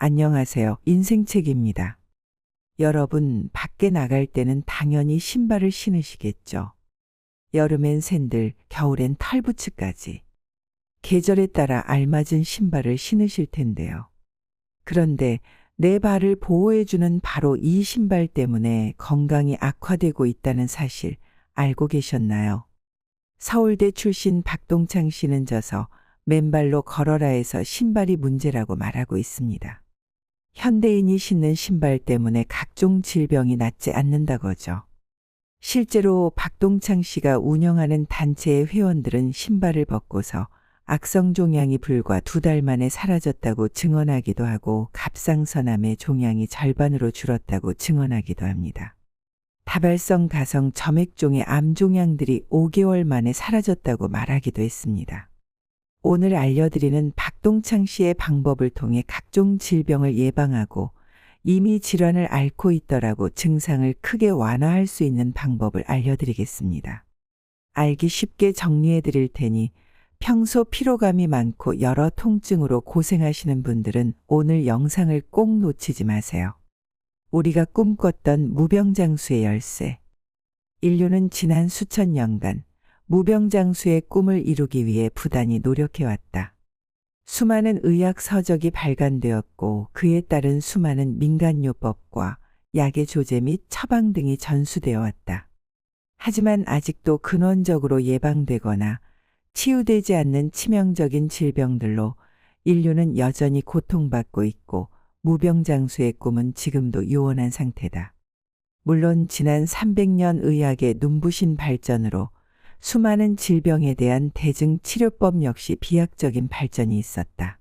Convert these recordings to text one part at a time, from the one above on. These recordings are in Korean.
안녕하세요. 인생책입니다. 여러분, 밖에 나갈 때는 당연히 신발을 신으시겠죠. 여름엔 샌들, 겨울엔 털부츠까지. 계절에 따라 알맞은 신발을 신으실 텐데요. 그런데 내 발을 보호해주는 바로 이 신발 때문에 건강이 악화되고 있다는 사실 알고 계셨나요? 서울대 출신 박동창 씨는 져서 맨발로 걸어라 해서 신발이 문제라고 말하고 있습니다. 현대인이 신는 신발 때문에 각종 질병이 낫지 않는다고죠. 실제로 박동창 씨가 운영하는 단체의 회원들은 신발을 벗고서 악성 종양이 불과 2달 만에 사라졌다고 증언하기도 하고 갑상선암의 종양이 절반으로 줄었다고 증언하기도 합니다. 다발성 가성 점액종의 암 종양들이 5개월 만에 사라졌다고 말하기도 했습니다. 오늘 알려드리는 박동창 씨의 방법을 통해 각종 질병을 예방하고 이미 질환을 앓고 있더라도 증상을 크게 완화할 수 있는 방법을 알려드리겠습니다. 알기 쉽게 정리해 드릴 테니 평소 피로감이 많고 여러 통증으로 고생하시는 분들은 오늘 영상을 꼭 놓치지 마세요. 우리가 꿈꿨던 무병장수의 열쇠. 인류는 지난 수천 년간 무병장수의 꿈을 이루기 위해 부단히 노력해왔다. 수많은 의학 서적이 발간되었고 그에 따른 수많은 민간요법과 약의 조제 및 처방 등이 전수되어 왔다. 하지만 아직도 근원적으로 예방되거나 치유되지 않는 치명적인 질병들로 인류는 여전히 고통받고 있고 무병장수의 꿈은 지금도 요원한 상태다. 물론 지난 300년 의학의 눈부신 발전으로 수많은 질병에 대한 대증 치료법 역시 비약적인 발전이 있었다.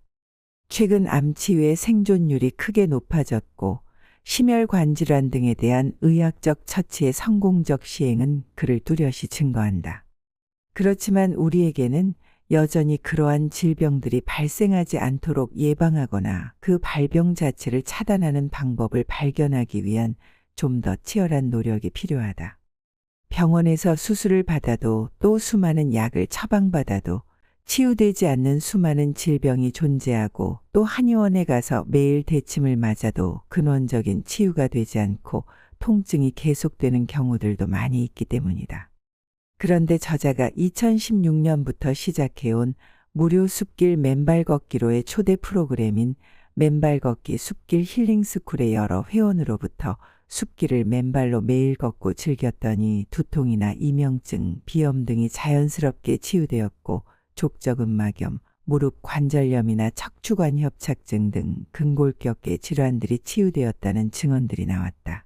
최근 암 치유의 생존율이 크게 높아졌고 심혈관 질환 등에 대한 의학적 처치의 성공적 시행은 그를 뚜렷이 증거한다. 그렇지만 우리에게는 여전히 그러한 질병들이 발생하지 않도록 예방하거나 그 발병 자체를 차단하는 방법을 발견하기 위한 좀 더 치열한 노력이 필요하다. 병원에서 수술을 받아도 또 수많은 약을 처방받아도 치유되지 않는 수많은 질병이 존재하고 또 한의원에 가서 매일 대침을 맞아도 근원적인 치유가 되지 않고 통증이 계속되는 경우들도 많이 있기 때문이다. 그런데 저자가 2016년부터 시작해온 무료 숲길 맨발 걷기로의 초대 프로그램인 맨발 걷기 숲길 힐링 스쿨의 여러 회원으로부터 숲길을 맨발로 매일 걷고 즐겼더니 두통이나 이명증, 비염 등이 자연스럽게 치유되었고 족저근막염, 무릎 관절염이나 척추관 협착증 등 근골격계 질환들이 치유되었다는 증언들이 나왔다.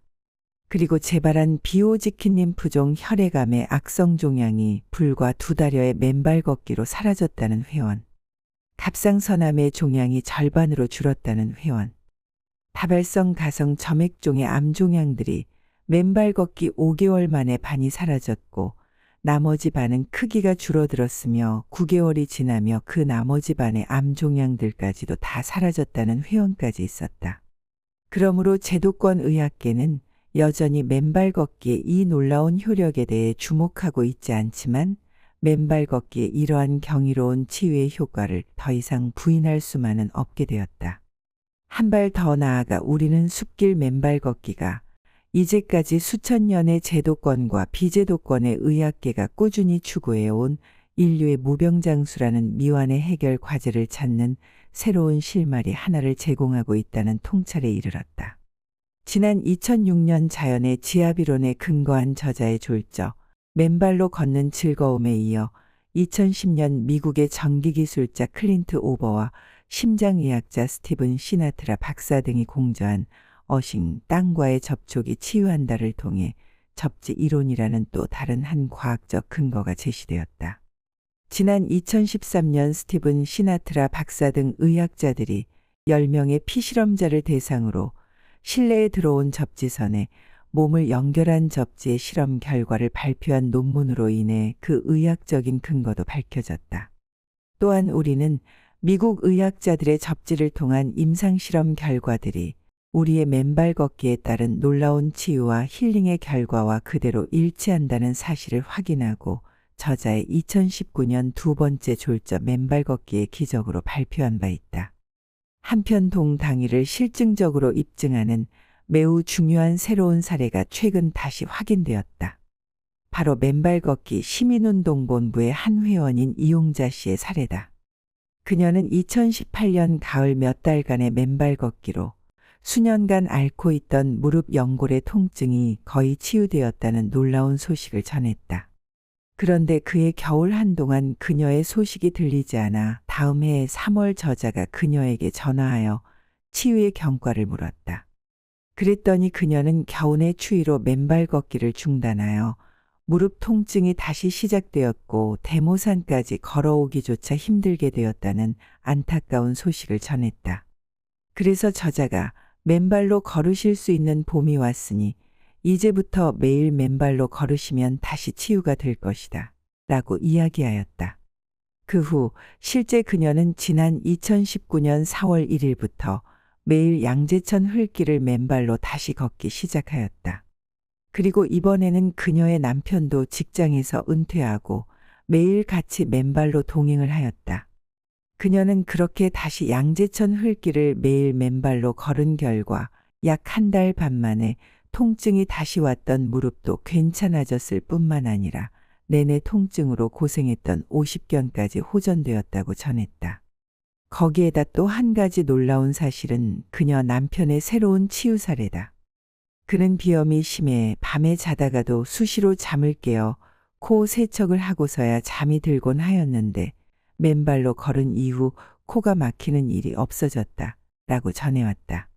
그리고 재발한 비오지킨 림프종 혈액암의 악성 종양이 불과 2달여의 맨발 걷기로 사라졌다는 회원, 갑상선암의 종양이 절반으로 줄었다는 회원, 다발성 가성 점액종의 암 종양들이 맨발 걷기 5개월 만에 반이 사라졌고 나머지 반은 크기가 줄어들었으며 9개월이 지나며 그 나머지 반의 암 종양들까지도 다 사라졌다는 회원까지 있었다. 그러므로 제도권 의학계는 여전히 맨발 걷기의 이 놀라운 효력에 대해 주목하고 있지 않지만 맨발 걷기의 이러한 경이로운 치유의 효과를 더 이상 부인할 수만은 없게 되었다. 한 발 더 나아가 우리는 숲길 맨발 걷기가 이제까지 수천 년의 제도권과 비제도권의 의학계가 꾸준히 추구해온 인류의 무병장수라는 미완의 해결 과제를 찾는 새로운 실마리 하나를 제공하고 있다는 통찰에 이르렀다. 지난 2006년 자연의 지압이론에 근거한 저자의 졸저 맨발로 걷는 즐거움에 이어 2010년 미국의 전기기술자 클린트 오버와 심장의학자 스티븐 시나트라 박사 등이 공저한 어싱, 땅과의 접촉이 치유한다를 통해 접지 이론이라는 또 다른 한 과학적 근거가 제시되었다. 지난 2013년 스티븐 시나트라 박사 등 의학자들이 10명의 피실험자를 대상으로 실내에 들어온 접지선에 몸을 연결한 접지의 실험 결과를 발표한 논문으로 인해 그 의학적인 근거도 밝혀졌다. 또한 우리는 미국 의학자들의 접지를 통한 임상실험 결과들이 우리의 맨발 걷기에 따른 놀라운 치유와 힐링의 결과와 그대로 일치한다는 사실을 확인하고 저자의 2019년 두 번째 졸저 맨발 걷기의 기적으로 발표한 바 있다. 한편 동당위를 실증적으로 입증하는 매우 중요한 새로운 사례가 최근 다시 확인되었다. 바로 맨발 걷기 시민운동본부의 한 회원인 이용자 씨의 사례다. 그녀는 2018년 가을 몇 달간의 맨발 걷기로 수년간 앓고 있던 무릎 연골의 통증이 거의 치유되었다는 놀라운 소식을 전했다. 그런데 그해 겨울 한동안 그녀의 소식이 들리지 않아 다음 해 3월 저자가 그녀에게 전화하여 치유의 경과를 물었다. 그랬더니 그녀는 겨우내 추위로 맨발 걷기를 중단하여 무릎 통증이 다시 시작되었고 대모산까지 걸어오기조차 힘들게 되었다는 안타까운 소식을 전했다. 그래서 저자가 맨발로 걸으실 수 있는 봄이 왔으니 이제부터 매일 맨발로 걸으시면 다시 치유가 될 것이다. 라고 이야기하였다. 그 후 실제 그녀는 지난 2019년 4월 1일부터 매일 양재천 흘길을 맨발로 다시 걷기 시작하였다. 그리고 이번에는 그녀의 남편도 직장에서 은퇴하고 매일 같이 맨발로 동행을 하였다. 그녀는 그렇게 다시 양재천 흘길을 매일 맨발로 걸은 결과 약 한 달 반 만에 통증이 다시 왔던 무릎도 괜찮아졌을 뿐만 아니라 내내 통증으로 고생했던 50견까지 호전되었다고 전했다. 거기에다 또 한 가지 놀라운 사실은 그녀 남편의 새로운 치유 사례다. 그는 비염이 심해 밤에 자다가도 수시로 잠을 깨어 코 세척을 하고서야 잠이 들곤 하였는데 맨발로 걸은 이후 코가 막히는 일이 없어졌다. 라고 전해왔다.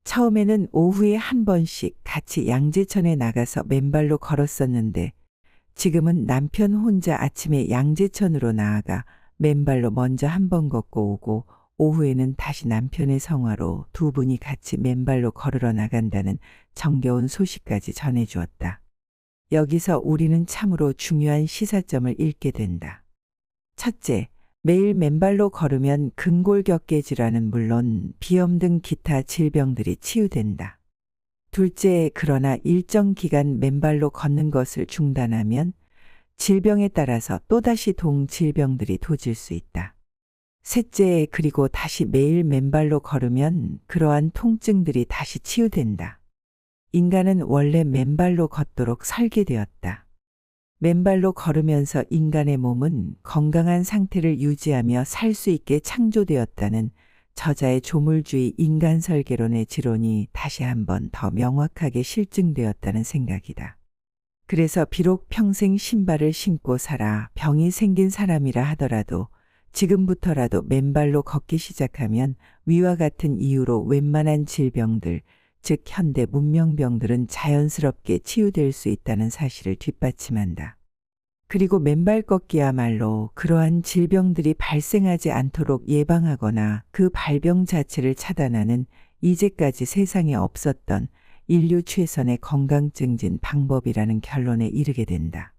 처음에는 오후에 한 번씩 같이 양재천에 나가서 맨발로 걸었었는데 지금은 남편 혼자 아침에 양재천으로 나아가 맨발로 먼저 한 번 걷고 오고 오후에는 다시 남편의 성화로 두 분이 같이 맨발로 걸으러 나간다는 정겨운 소식까지 전해주었다. 여기서 우리는 참으로 중요한 시사점을 읽게 된다. 첫째, 매일 맨발로 걸으면 근골격계 질환은 물론 비염 등 기타 질병들이 치유된다. 둘째, 그러나 일정 기간 맨발로 걷는 것을 중단하면 질병에 따라서 또다시 동질병들이 도질 수 있다. 셋째, 그리고 다시 매일 맨발로 걸으면 그러한 통증들이 다시 치유된다. 인간은 원래 맨발로 걷도록 설계되었다. 맨발로 걸으면서 인간의 몸은 건강한 상태를 유지하며 살 수 있게 창조되었다는 저자의 조물주의 인간 설계론의 지론이 다시 한번 더 명확하게 실증되었다는 생각이다. 그래서 비록 평생 신발을 신고 살아 병이 생긴 사람이라 하더라도 지금부터라도 맨발로 걷기 시작하면 위와 같은 이유로 웬만한 질병들, 즉 현대 문명병들은 자연스럽게 치유될 수 있다는 사실을 뒷받침한다. 그리고 맨발 걷기야말로 그러한 질병들이 발생하지 않도록 예방하거나 그 발병 자체를 차단하는 이제까지 세상에 없었던 인류 최선의 건강 증진 방법이라는 결론에 이르게 된다.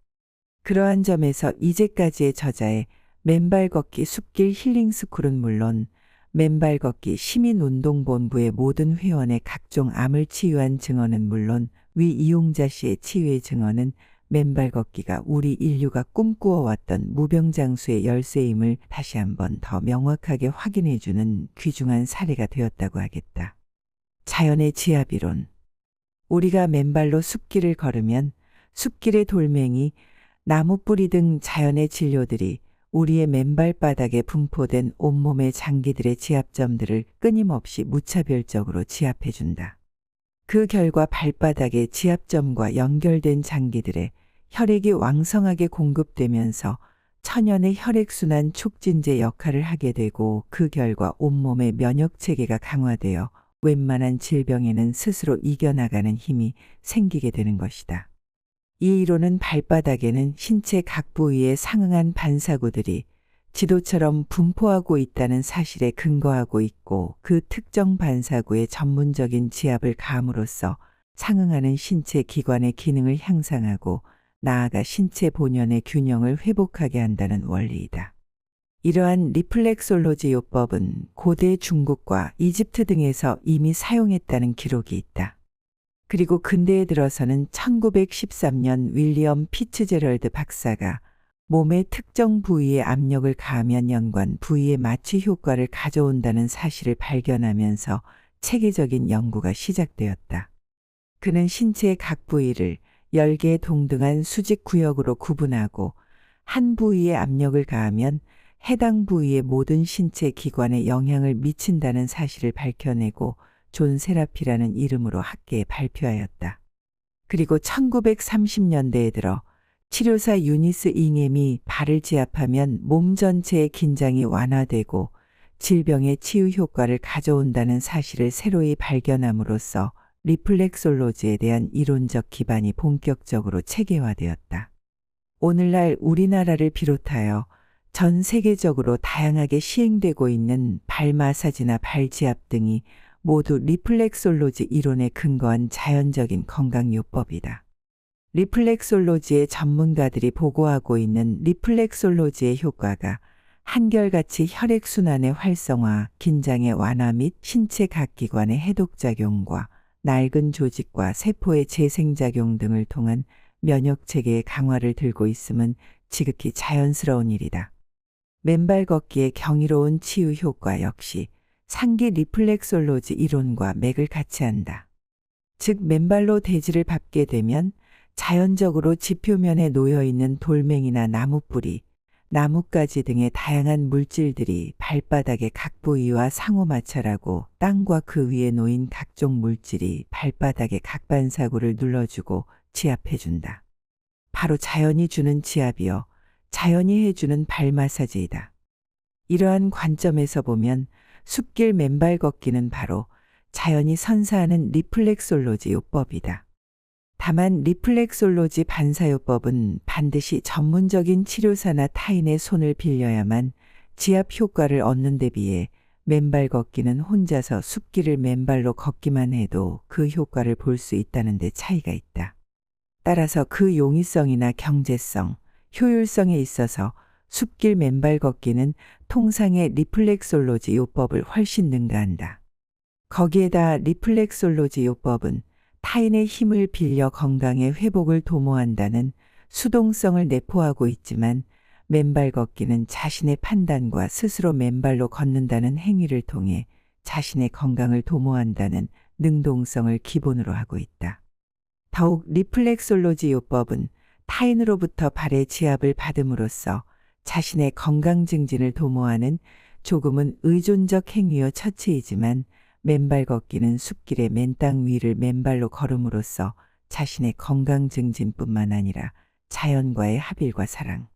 그러한 점에서 이제까지의 저자의 맨발 걷기 숲길 힐링스쿨은 물론 맨발 걷기 시민운동본부의 모든 회원의 각종 암을 치유한 증언은 물론 위 이용자 씨의 치유의 증언은 맨발 걷기가 우리 인류가 꿈꾸어왔던 무병장수의 열쇠임을 다시 한번 더 명확하게 확인해주는 귀중한 사례가 되었다고 하겠다. 자연의 지압이론. 우리가 맨발로 숲길을 걸으면 숲길의 돌멩이, 나무 뿌리 등 자연의 진료들이 우리의 맨발바닥에 분포된 온몸의 장기들의 지압점들을 끊임없이 무차별적으로 지압해준다. 그 결과 발바닥의 지압점과 연결된 장기들의 혈액이 왕성하게 공급되면서 천연의 혈액순환 촉진제 역할을 하게 되고 그 결과 온몸의 면역체계가 강화되어 웬만한 질병에는 스스로 이겨나가는 힘이 생기게 되는 것이다. 이 이론은 발바닥에는 신체 각 부위에 상응한 반사구들이 지도처럼 분포하고 있다는 사실에 근거하고 있고 그 특정 반사구에 전문적인 지압을 가함으로써 상응하는 신체 기관의 기능을 향상하고 나아가 신체 본연의 균형을 회복하게 한다는 원리이다. 이러한 리플렉솔로지 요법은 고대 중국과 이집트 등에서 이미 사용했다는 기록이 있다. 그리고 근대에 들어서는 1913년 윌리엄 피츠제럴드 박사가 몸의 특정 부위에 압력을 가하면 연관 부위에 마취 효과를 가져온다는 사실을 발견하면서 체계적인 연구가 시작되었다. 그는 신체의 각 부위를 10개의 동등한 수직 구역으로 구분하고 한 부위에 압력을 가하면 해당 부위의 모든 신체 기관에 영향을 미친다는 사실을 밝혀내고 존 세라피라는 이름으로 학계에 발표하였다. 그리고 1930년대에 들어 치료사 유니스 잉엠이 발을 지압하면 몸 전체의 긴장이 완화되고 질병의 치유 효과를 가져온다는 사실을 새로이 발견함으로써 리플렉솔로지에 대한 이론적 기반이 본격적으로 체계화되었다. 오늘날 우리나라를 비롯하여 전 세계적으로 다양하게 시행되고 있는 발 마사지나 발 지압 등이 모두 리플렉솔로지 이론에 근거한 자연적인 건강요법이다. 리플렉솔로지의 전문가들이 보고하고 있는 리플렉솔로지의 효과가 한결같이 혈액순환의 활성화, 긴장의 완화 및 신체 각 기관의 해독작용과 낡은 조직과 세포의 재생작용 등을 통한 면역체계의 강화를 들고 있음은 지극히 자연스러운 일이다. 맨발 걷기의 경이로운 치유 효과 역시 상기 리플렉솔로지 이론과 맥을 같이 한다. 즉 맨발로 대지를 밟게 되면 자연적으로 지표면에 놓여있는 돌멩이나 나무뿌리, 나뭇가지 등의 다양한 물질들이 발바닥의 각 부위와 상호마찰하고 땅과 그 위에 놓인 각종 물질이 발바닥의 각 반사구를 눌러주고 지압해준다. 바로 자연이 주는 지압이요, 자연이 해주는 발 마사지이다. 이러한 관점에서 보면 숲길 맨발 걷기는 바로 자연이 선사하는 리플렉솔로지 요법이다. 다만 리플렉솔로지 반사요법은 반드시 전문적인 치료사나 타인의 손을 빌려야만 지압 효과를 얻는 데 비해 맨발 걷기는 혼자서 숲길을 맨발로 걷기만 해도 그 효과를 볼 수 있다는 데 차이가 있다. 따라서 그 용이성이나 경제성, 효율성에 있어서 숲길 맨발 걷기는 통상의 리플렉솔로지 요법을 훨씬 능가한다. 거기에다 리플렉솔로지 요법은 타인의 힘을 빌려 건강의 회복을 도모한다는 수동성을 내포하고 있지만 맨발 걷기는 자신의 판단과 스스로 맨발로 걷는다는 행위를 통해 자신의 건강을 도모한다는 능동성을 기본으로 하고 있다. 더욱 리플렉솔로지 요법은 타인으로부터 발의 지압을 받음으로써 자신의 건강 증진을 도모하는 조금은 의존적 행위여 처치이지만 맨발 걷기는 숲길의 맨 땅 위를 맨발로 걸음으로써 자신의 건강 증진뿐만 아니라 자연과의 합일과 사랑,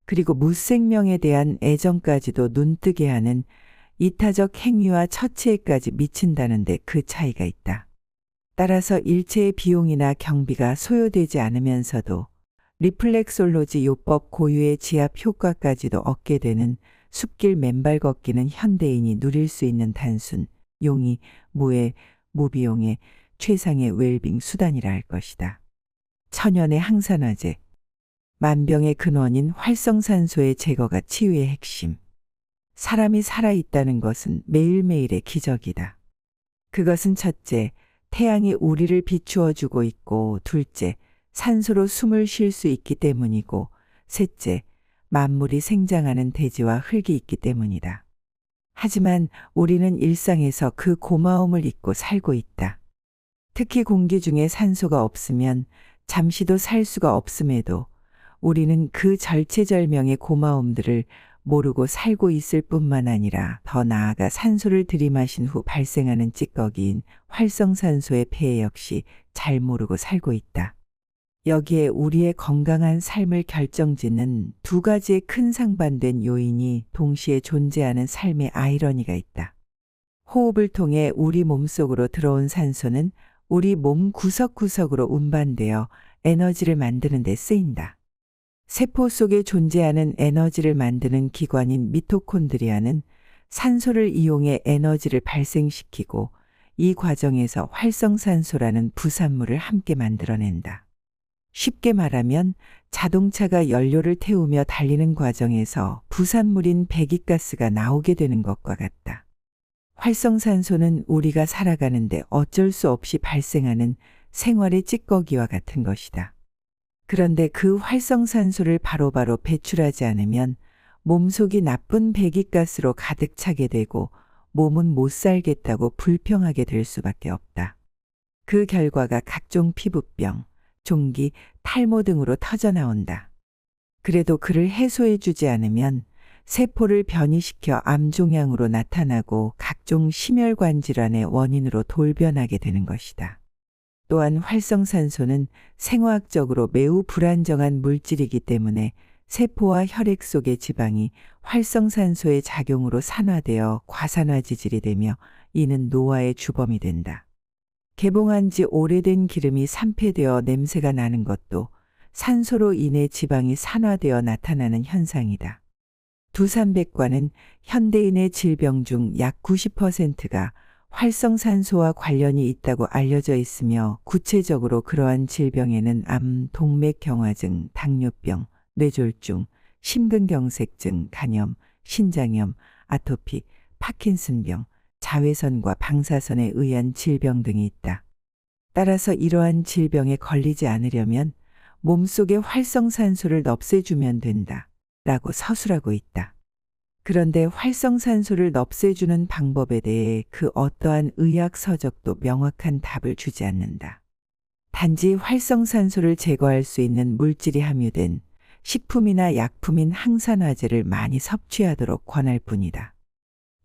그리고 무생명에 대한 애정까지도 눈뜨게 하는 이타적 행위와 처치에까지 미친다는 데 그 차이가 있다. 따라서 일체의 비용이나 경비가 소요되지 않으면서도 리플렉솔로지 요법 고유의 지압 효과까지도 얻게 되는 숲길 맨발 걷기는 현대인이 누릴 수 있는 단순, 용이, 무해, 무비용의 최상의 웰빙 수단이라 할 것이다. 천연의 항산화제, 만병의 근원인 활성산소의 제거가 치유의 핵심. 사람이 살아있다는 것은 매일매일의 기적이다. 그것은 첫째, 태양이 우리를 비추어 주고 있고, 둘째, 산소로 숨을 쉴 수 있기 때문이고, 셋째, 만물이 생장하는 대지와 흙이 있기 때문이다. 하지만 우리는 일상에서 그 고마움을 잊고 살고 있다. 특히 공기 중에 산소가 없으면 잠시도 살 수가 없음에도 우리는 그 절체절명의 고마움들을 모르고 살고 있을 뿐만 아니라 더 나아가 산소를 들이마신 후 발생하는 찌꺼기인 활성산소의 폐해 역시 잘 모르고 살고 있다. 여기에 우리의 건강한 삶을 결정짓는 두 가지의 큰 상반된 요인이 동시에 존재하는 삶의 아이러니가 있다. 호흡을 통해 우리 몸속으로 들어온 산소는 우리 몸 구석구석으로 운반되어 에너지를 만드는 데 쓰인다. 세포 속에 존재하는 에너지를 만드는 기관인 미토콘드리아는 산소를 이용해 에너지를 발생시키고 이 과정에서 활성산소라는 부산물을 함께 만들어낸다. 쉽게 말하면 자동차가 연료를 태우며 달리는 과정에서 부산물인 배기가스가 나오게 되는 것과 같다. 활성산소는 우리가 살아가는데 어쩔 수 없이 발생하는 생활의 찌꺼기와 같은 것이다. 그런데 그 활성산소를 바로바로 배출하지 않으면 몸속이 나쁜 배기가스로 가득 차게 되고 몸은 못 살겠다고 불평하게 될 수밖에 없다. 그 결과가 각종 피부병, 종기, 탈모 등으로 터져나온다. 그래도 그를 해소해 주지 않으면 세포를 변이시켜 암종양으로 나타나고 각종 심혈관 질환의 원인으로 돌변하게 되는 것이다. 또한 활성산소는 생화학적으로 매우 불안정한 물질이기 때문에 세포와 혈액 속의 지방이 활성산소의 작용으로 산화되어 과산화 지질이 되며 이는 노화의 주범이 된다. 개봉한 지 오래된 기름이 산패되어 냄새가 나는 것도 산소로 인해 지방이 산화되어 나타나는 현상이다. 두삼백과는 현대인의 질병 중 약 90%가 활성산소와 관련이 있다고 알려져 있으며 구체적으로 그러한 질병에는 암, 동맥경화증, 당뇨병, 뇌졸중, 심근경색증, 간염, 신장염, 아토피, 파킨슨병, 자외선과 방사선에 의한 질병 등이 있다. 따라서 이러한 질병에 걸리지 않으려면 몸속에 활성산소를 없애주면 된다. 라고 서술하고 있다. 그런데 활성산소를 없애주는 방법에 대해 그 어떠한 의학 서적도 명확한 답을 주지 않는다. 단지 활성산소를 제거할 수 있는 물질이 함유된 식품이나 약품인 항산화제를 많이 섭취하도록 권할 뿐이다.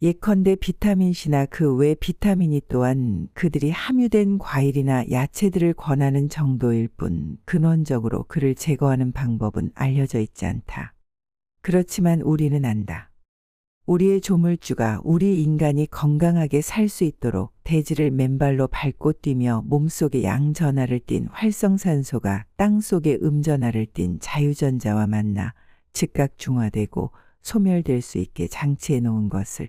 예컨대 비타민C나 그 외 비타민이 또한 그들이 함유된 과일이나 야채들을 권하는 정도일 뿐 근원적으로 그를 제거하는 방법은 알려져 있지 않다. 그렇지만 우리는 안다. 우리의 조물주가 우리 인간이 건강하게 살 수 있도록 대지를 맨발로 밟고 뛰며 몸속에 양전하를 띤 활성산소가 땅속에 음전하를 띤 자유전자와 만나 즉각 중화되고 소멸될 수 있게 장치해 놓은 것을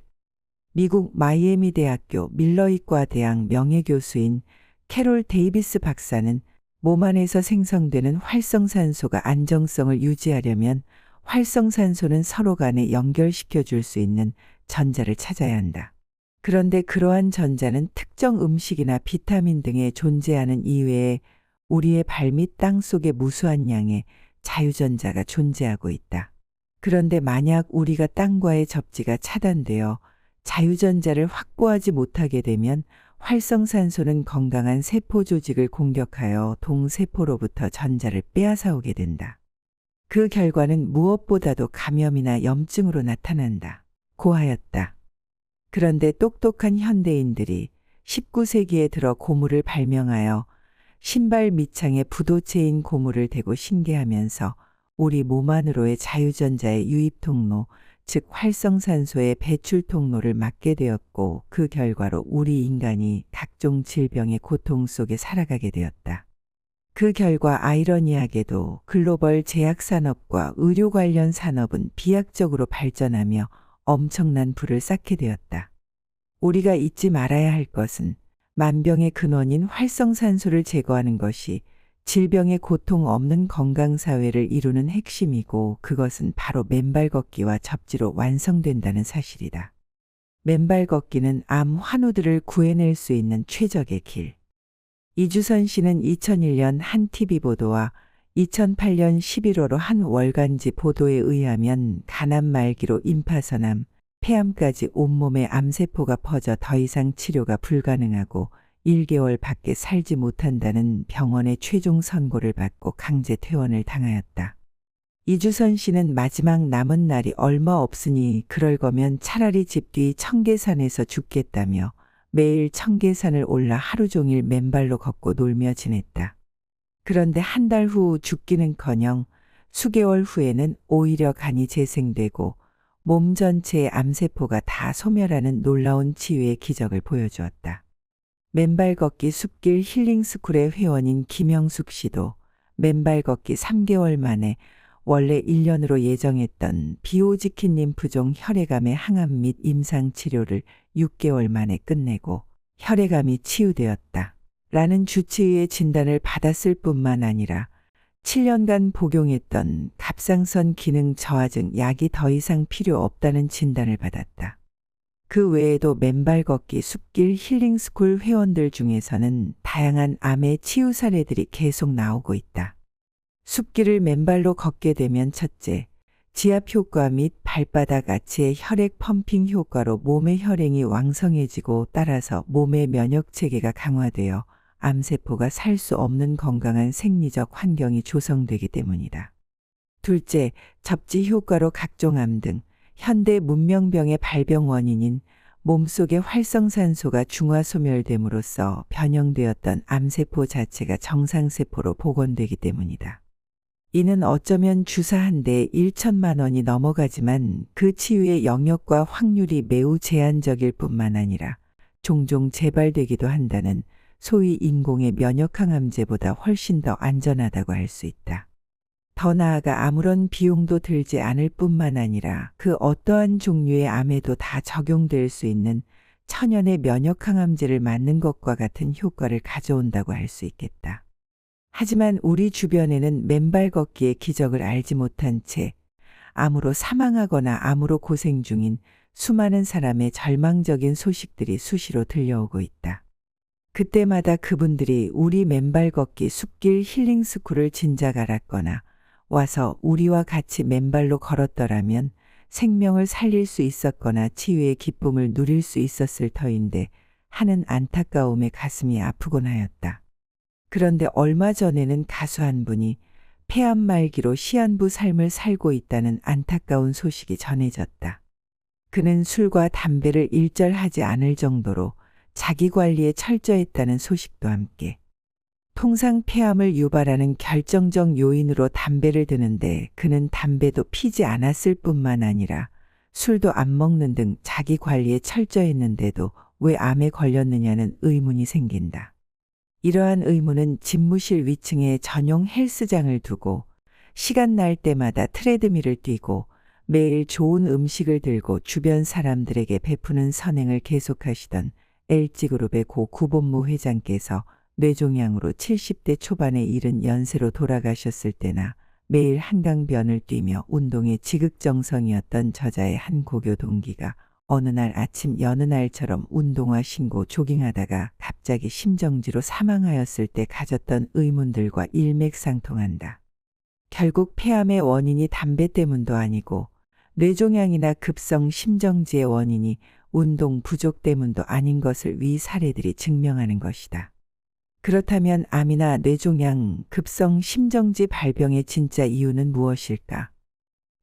미국 마이애미 대학교 밀러이과 대학 명예교수인 캐롤 데이비스 박사는 몸 안에서 생성되는 활성산소가 안정성을 유지하려면 활성산소는 서로 간에 연결시켜 줄 수 있는 전자를 찾아야 한다. 그런데 그러한 전자는 특정 음식이나 비타민 등에 존재하는 이외에 우리의 발 및 땅 속에 무수한 양의 자유전자가 존재하고 있다. 그런데 만약 우리가 땅과의 접지가 차단되어 자유전자를 확보하지 못하게 되면 활성산소는 건강한 세포 조직을 공격하여 동세포로부터 전자를 빼앗아오게 된다. 그 결과는 무엇보다도 감염이나 염증으로 나타난다. 고하였다. 그런데 똑똑한 현대인들이 19세기에 들어 고무를 발명하여 신발 밑창에 부도체인 고무를 대고 신게하면서 우리 몸 안으로의 자유전자의 유입 통로, 즉 활성산소의 배출 통로를 막게 되었고 그 결과로 우리 인간이 각종 질병의 고통 속에 살아가게 되었다. 그 결과 아이러니하게도 글로벌 제약산업과 의료 관련 산업은 비약적으로 발전하며 엄청난 부를 쌓게 되었다. 우리가 잊지 말아야 할 것은 만병의 근원인 활성산소를 제거하는 것이 질병의 고통 없는 건강사회를 이루는 핵심이고 그것은 바로 맨발 걷기와 접지로 완성된다는 사실이다. 맨발 걷기는 암 환우들을 구해낼 수 있는 최적의 길. 이주선 씨는 2001년 한 TV 보도와 2008년 11월호 한 월간지 보도에 의하면 간암 말기로 임파선암, 폐암까지 온몸에 암세포가 퍼져 더 이상 치료가 불가능하고 1개월 밖에 살지 못한다는 병원의 최종 선고를 받고 강제 퇴원을 당하였다. 이주선 씨는 마지막 남은 날이 얼마 없으니 그럴 거면 차라리 집 뒤 청계산에서 죽겠다며 매일 청계산을 올라 하루 종일 맨발로 걷고 놀며 지냈다. 그런데 한 달 후 죽기는커녕 수개월 후에는 오히려 간이 재생되고 몸 전체의 암세포가 다 소멸하는 놀라운 치유의 기적을 보여주었다. 맨발 걷기 숲길 힐링스쿨의 회원인 김영숙 씨도 맨발 걷기 3개월 만에 원래 1년으로 예정했던 비오지킨 림프종 혈액암의 항암 및 임상 치료를 6개월 만에 끝내고 혈액암이 치유되었다. 라는 주치의의 진단을 받았을 뿐만 아니라 7년간 복용했던 갑상선 기능 저하증 약이 더 이상 필요 없다는 진단을 받았다. 그 외에도 맨발 걷기 숲길 힐링스쿨 회원들 중에서는 다양한 암의 치유 사례들이 계속 나오고 있다. 숲길을 맨발로 걷게 되면 첫째, 지압 효과 및 발바닥 아치의 혈액 펌핑 효과로 몸의 혈행이 왕성해지고 따라서 몸의 면역 체계가 강화되어 암세포가 살 수 없는 건강한 생리적 환경이 조성되기 때문이다. 둘째, 접지 효과로 각종 암 등 현대 문명병의 발병 원인인 몸속의 활성산소가 중화 소멸됨으로써 변형되었던 암세포 자체가 정상세포로 복원되기 때문이다. 이는 어쩌면 주사 한 대에 1천만 원이 넘어가지만 그 치유의 영역과 확률이 매우 제한적일 뿐만 아니라 종종 재발되기도 한다는 소위 인공의 면역항암제보다 훨씬 더 안전하다고 할 수 있다. 더 나아가 아무런 비용도 들지 않을 뿐만 아니라 그 어떠한 종류의 암에도 다 적용될 수 있는 천연의 면역항암제를 맞는 것과 같은 효과를 가져온다고 할 수 있겠다. 하지만 우리 주변에는 맨발 걷기의 기적을 알지 못한 채 암으로 사망하거나 암으로 고생 중인 수많은 사람의 절망적인 소식들이 수시로 들려오고 있다. 그때마다 그분들이 우리 맨발 걷기 숲길 힐링 스쿨을 진작 알았거나 와서 우리와 같이 맨발로 걸었더라면 생명을 살릴 수 있었거나 치유의 기쁨을 누릴 수 있었을 터인데 하는 안타까움에 가슴이 아프곤 하였다. 그런데 얼마 전에는 가수 한 분이 폐암 말기로 시한부 삶을 살고 있다는 안타까운 소식이 전해졌다. 그는 술과 담배를 일절하지 않을 정도로 자기 관리에 철저했다는 소식도 함께 통상 폐암을 유발하는 결정적 요인으로 담배를 드는데 그는 담배도 피지 않았을 뿐만 아니라 술도 안 먹는 등 자기 관리에 철저했는데도 왜 암에 걸렸느냐는 의문이 생긴다. 이러한 의문은 집무실 위층에 전용 헬스장을 두고 시간 날 때마다 트레드밀을 뛰고 매일 좋은 음식을 들고 주변 사람들에게 베푸는 선행을 계속하시던 LG그룹의 고 구본무 회장께서 뇌종양으로 70대 초반에 이른 연세로 돌아가셨을 때나 매일 한강변을 뛰며 운동에 지극정성이었던 저자의 한 고교 동기가 어느 날 아침 여느 날처럼 운동화 신고 조깅하다가 갑자기 심정지로 사망하였을 때 가졌던 의문들과 일맥상통한다. 결국 폐암의 원인이 담배 때문도 아니고 뇌종양이나 급성 심정지의 원인이 운동 부족 때문도 아닌 것을 위 사례들이 증명하는 것이다. 그렇다면 암이나 뇌종양, 급성 심정지 발병의 진짜 이유는 무엇일까?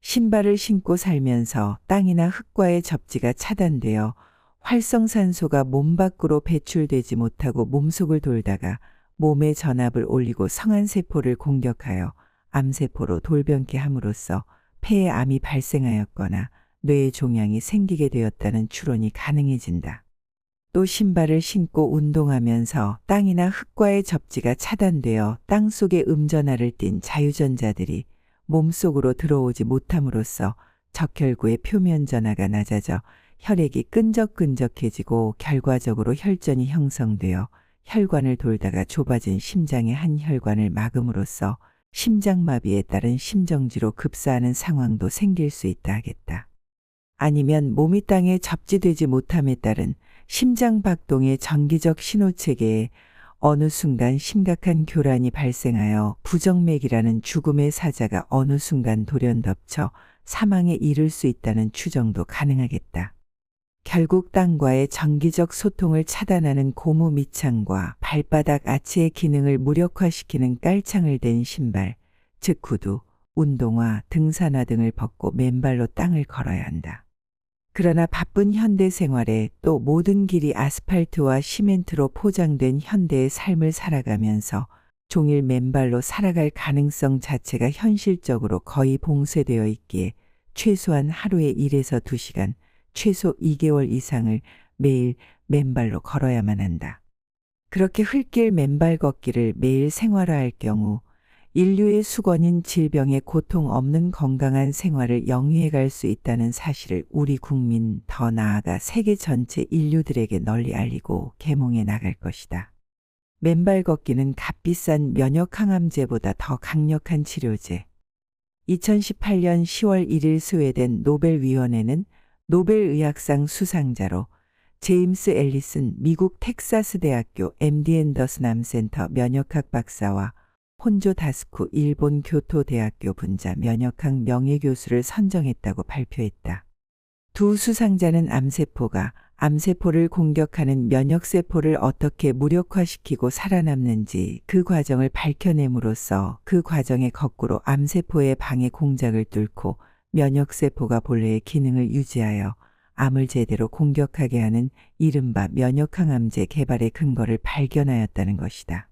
신발을 신고 살면서 땅이나 흙과의 접지가 차단되어 활성산소가 몸 밖으로 배출되지 못하고 몸속을 돌다가 몸의 전압을 올리고 성안세포를 공격하여 암세포로 돌변케 함으로써 폐에 암이 발생하였거나 뇌의 종양이 생기게 되었다는 추론이 가능해진다. 또 신발을 신고 운동하면서 땅이나 흙과의 접지가 차단되어 땅속에 음전하를 띤 자유전자들이 몸속으로 들어오지 못함으로써 적혈구의 표면 전하가 낮아져 혈액이 끈적끈적해지고 결과적으로 혈전이 형성되어 혈관을 돌다가 좁아진 심장의 한 혈관을 막음으로써 심장마비에 따른 심정지로 급사하는 상황도 생길 수 있다 하겠다. 아니면 몸이 땅에 접지되지 못함에 따른 심장 박동의 전기적 신호체계에 어느 순간 심각한 교란이 발생하여 부정맥이라는 죽음의 사자가 어느 순간 돌연덮쳐 사망에 이를 수 있다는 추정도 가능하겠다. 결국 땅과의 정기적 소통을 차단하는 고무 밑창과 발바닥 아치의 기능을 무력화시키는 깔창을 댄 신발, 즉 구두, 운동화, 등산화 등을 벗고 맨발로 땅을 걸어야 한다. 그러나 바쁜 현대 생활에 또 모든 길이 아스팔트와 시멘트로 포장된 현대의 삶을 살아가면서 종일 맨발로 살아갈 가능성 자체가 현실적으로 거의 봉쇄되어 있기에 최소한 하루에 1에서 2시간, 최소 2개월 이상을 매일 맨발로 걸어야만 한다. 그렇게 흘길 맨발 걷기를 매일 생활화할 경우 인류의 수건인 질병에 고통 없는 건강한 생활을 영위해 갈 수 있다는 사실을 우리 국민, 더 나아가 세계 전체 인류들에게 널리 알리고 계몽해 나갈 것이다. 맨발 걷기는 값비싼 면역항암제보다 더 강력한 치료제. 2018년 10월 1일 스웨덴 노벨위원회는 노벨의학상 수상자로 제임스 앨리슨 미국 텍사스 대학교 MD 앤더슨 암센터 면역학 박사와 혼조 다스쿠 일본 교토대학교 분자 면역학 명예교수를 선정했다고 발표했다. 두 수상자는 암세포를 공격하는 면역세포를 어떻게 무력화시키고 살아남는지 그 과정을 밝혀냄으로써 그 과정의 거꾸로 암세포의 방해 공작을 뚫고 면역세포가 본래의 기능을 유지하여 암을 제대로 공격하게 하는 이른바 면역항암제 개발의 근거를 발견하였다는 것이다.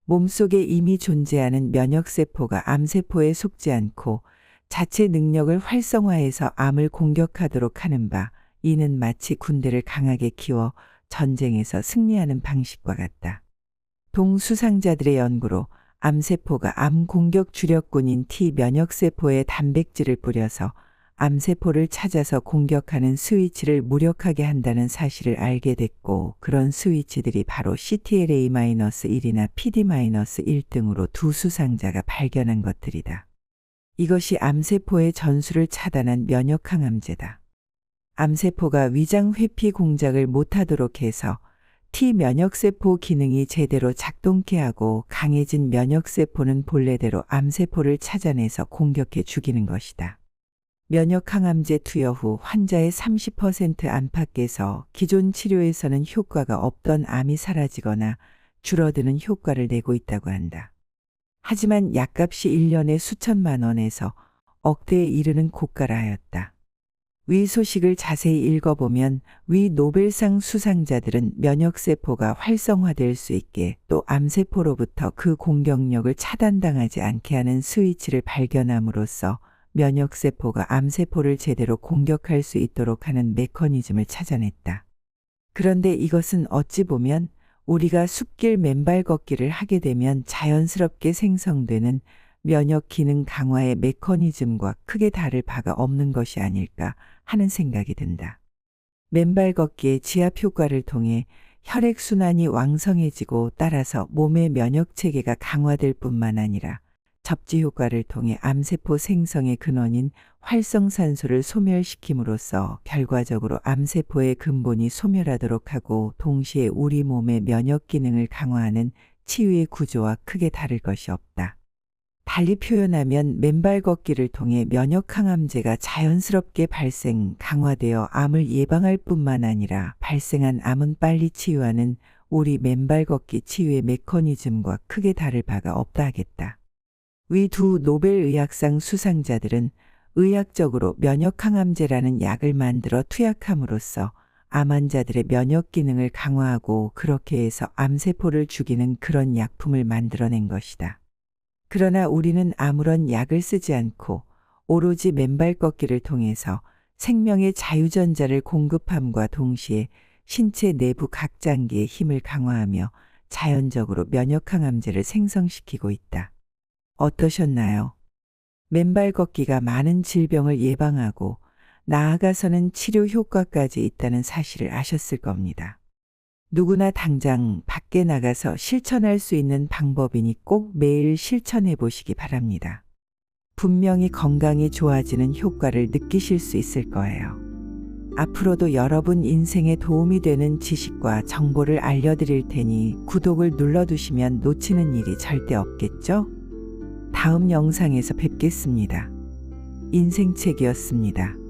몸속에 이미 존재하는 면역세포가 암세포에 속지 않고 자체 능력을 활성화해서 암을 공격하도록 하는 바, 이는 마치 군대를 강하게 키워 전쟁에서 승리하는 방식과 같다. 동수상자들의 연구로 암세포가 암 공격 주력군인 T 면역세포에 단백질을 뿌려서 암세포를 찾아서 공격하는 스위치를 무력하게 한다는 사실을 알게 됐고, 그런 스위치들이 바로 CTLA-1이나 PD-1 등으로 두 수상자가 발견한 것들이다. 이것이 암세포의 전수를 차단한 면역항암제다. 암세포가 위장 회피 공작을 못하도록 해서 T 면역세포 기능이 제대로 작동케 하고 강해진 면역세포는 본래대로 암세포를 찾아내서 공격해 죽이는 것이다. 면역항암제 투여 후 환자의 30% 안팎에서 기존 치료에서는 효과가 없던 암이 사라지거나 줄어드는 효과를 내고 있다고 한다. 하지만 약값이 1년에 수천만 원에서 억대에 이르는 고가라 하였다. 위 소식을 자세히 읽어보면 위 노벨상 수상자들은 면역세포가 활성화될 수 있게 또 암세포로부터 그 공격력을 차단당하지 않게 하는 스위치를 발견함으로써 면역세포가 암세포를 제대로 공격할 수 있도록 하는 메커니즘을 찾아냈다. 그런데 이것은 어찌 보면 우리가 숲길 맨발 걷기를 하게 되면 자연스럽게 생성되는 면역 기능 강화의 메커니즘과 크게 다를 바가 없는 것이 아닐까 하는 생각이 든다. 맨발 걷기의 지압 효과를 통해 혈액순환이 왕성해지고 따라서 몸의 면역체계가 강화될 뿐만 아니라 접지 효과를 통해 암세포 생성의 근원인 활성산소를 소멸시킴으로써 결과적으로 암세포의 근본이 소멸하도록 하고 동시에 우리 몸의 면역 기능을 강화하는 치유의 구조와 크게 다를 것이 없다. 달리 표현하면 맨발 걷기를 통해 면역항암제가 자연스럽게 강화되어 암을 예방할 뿐만 아니라 발생한 암은 빨리 치유하는 우리 맨발 걷기 치유의 메커니즘과 크게 다를 바가 없다 하겠다. 위 두 노벨의학상 수상자들은 의학적으로 면역항암제라는 약을 만들어 투약함으로써 암 환자들의 면역 기능을 강화하고 그렇게 해서 암세포를 죽이는 그런 약품을 만들어낸 것이다. 그러나 우리는 아무런 약을 쓰지 않고 오로지 맨발 걷기를 통해서 생명의 자유전자를 공급함과 동시에 신체 내부 각 장기의 힘을 강화하며 자연적으로 면역항암제를 생성시키고 있다. 어떠셨나요? 맨발 걷기가 많은 질병을 예방하고 나아가서는 치료 효과까지 있다는 사실을 아셨을 겁니다. 누구나 당장 밖에 나가서 실천할 수 있는 방법이니 꼭 매일 실천해 보시기 바랍니다. 분명히 건강이 좋아지는 효과를 느끼실 수 있을 거예요. 앞으로도 여러분 인생에 도움이 되는 지식과 정보를 알려드릴 테니 구독을 눌러두시면 놓치는 일이 절대 없겠죠? 다음 영상에서 뵙겠습니다. 인생책이었습니다.